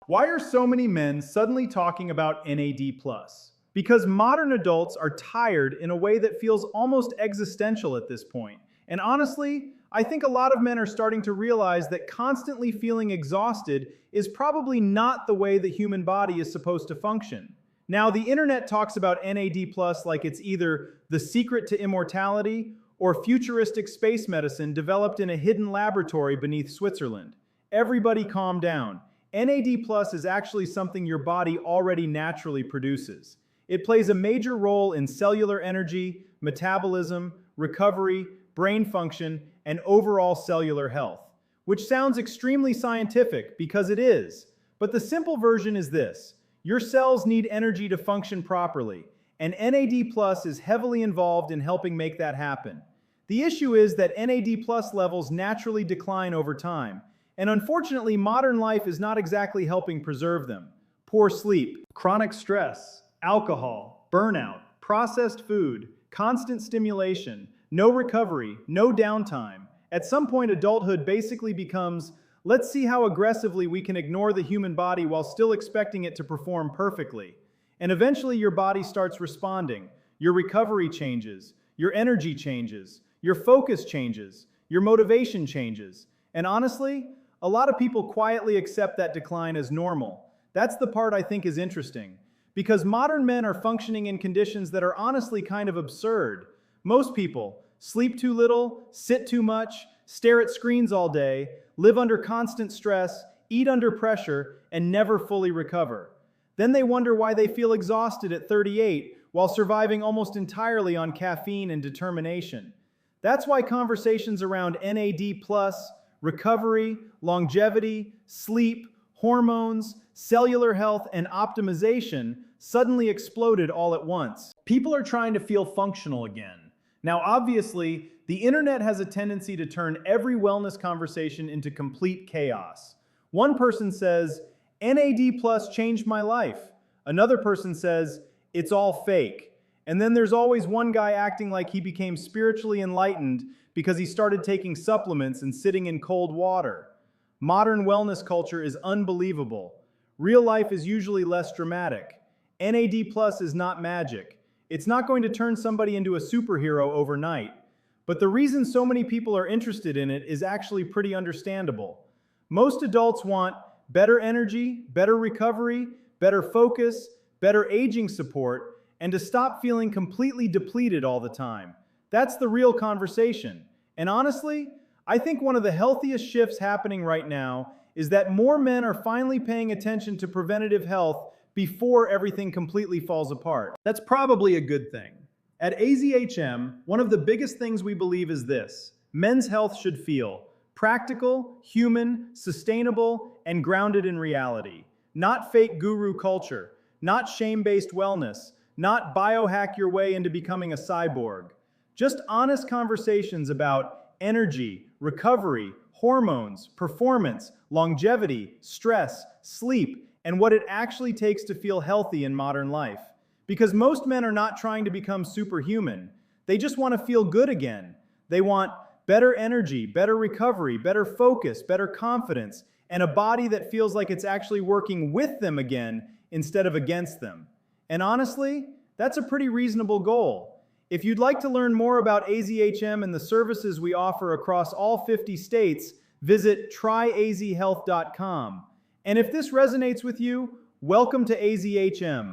Why are so many men suddenly talking about NAD+? Because modern adults are tired in a way that feels almost existential at this point. And honestly, I think a lot of men are starting to realize that constantly feeling exhausted is probably not the way the human body is supposed to function. Now, the internet talks about NAD+ like it's either the secret to immortality or futuristic space medicine developed in a hidden laboratory beneath Switzerland. Everybody calm down. NAD+ is actually something your body already naturally produces. It plays a major role in cellular energy, metabolism, recovery, brain function, and overall cellular health. Which sounds extremely scientific, because it is. But the simple version is this: your cells need energy to function properly, and NAD+ is heavily involved in helping make that happen. The issue is that NAD+ levels naturally decline over time, and unfortunately, modern life is not exactly helping preserve them. Poor sleep, chronic stress, alcohol, burnout, processed food, constant stimulation, no recovery, no downtime. At some point, adulthood basically becomes, let's see how aggressively we can ignore the human body while still expecting it to perform perfectly. And eventually your body starts responding. Your recovery changes, your energy changes, your focus changes, your motivation changes. And honestly, a lot of people quietly accept that decline as normal. That's the part I think is interesting, because modern men are functioning in conditions that are honestly kind of absurd. Most people sleep too little, sit too much, stare at screens all day, live under constant stress, eat under pressure, and never fully recover. Then they wonder why they feel exhausted at 38 while surviving almost entirely on caffeine and determination. That's why conversations around NAD+, recovery, longevity, sleep, hormones, cellular health, and optimization suddenly exploded all at once. People are trying to feel functional again. Now, obviously, the internet has a tendency to turn every wellness conversation into complete chaos. One person says, NAD+ changed my life. Another person says, it's all fake. And then there's always one guy acting like he became spiritually enlightened because he started taking supplements and sitting in cold water. Modern wellness culture is unbelievable. Real life is usually less dramatic. NAD+ is not magic. It's not going to turn somebody into a superhero overnight. But the reason so many people are interested in it is actually pretty understandable. Most adults want better energy, better recovery, better focus, better aging support, and to stop feeling completely depleted all the time. That's the real conversation. And honestly, I think one of the healthiest shifts happening right now is that more men are finally paying attention to preventative health before everything completely falls apart. That's probably a good thing. At AZHM, one of the biggest things we believe is this: men's health should feel practical, human, sustainable, and grounded in reality. Not fake guru culture, not shame-based wellness, not biohack your way into becoming a cyborg. Just honest conversations about energy, recovery, hormones, performance, longevity, stress, sleep, and what it actually takes to feel healthy in modern life. Because most men are not trying to become superhuman. They just want to feel good again. They want better energy, better recovery, better focus, better confidence, and a body that feels like it's actually working with them again instead of against them. And honestly, that's a pretty reasonable goal. If you'd like to learn more about AZHM and the services we offer across all 50 states, visit tryazhealth.com. And if this resonates with you, welcome to AZHM.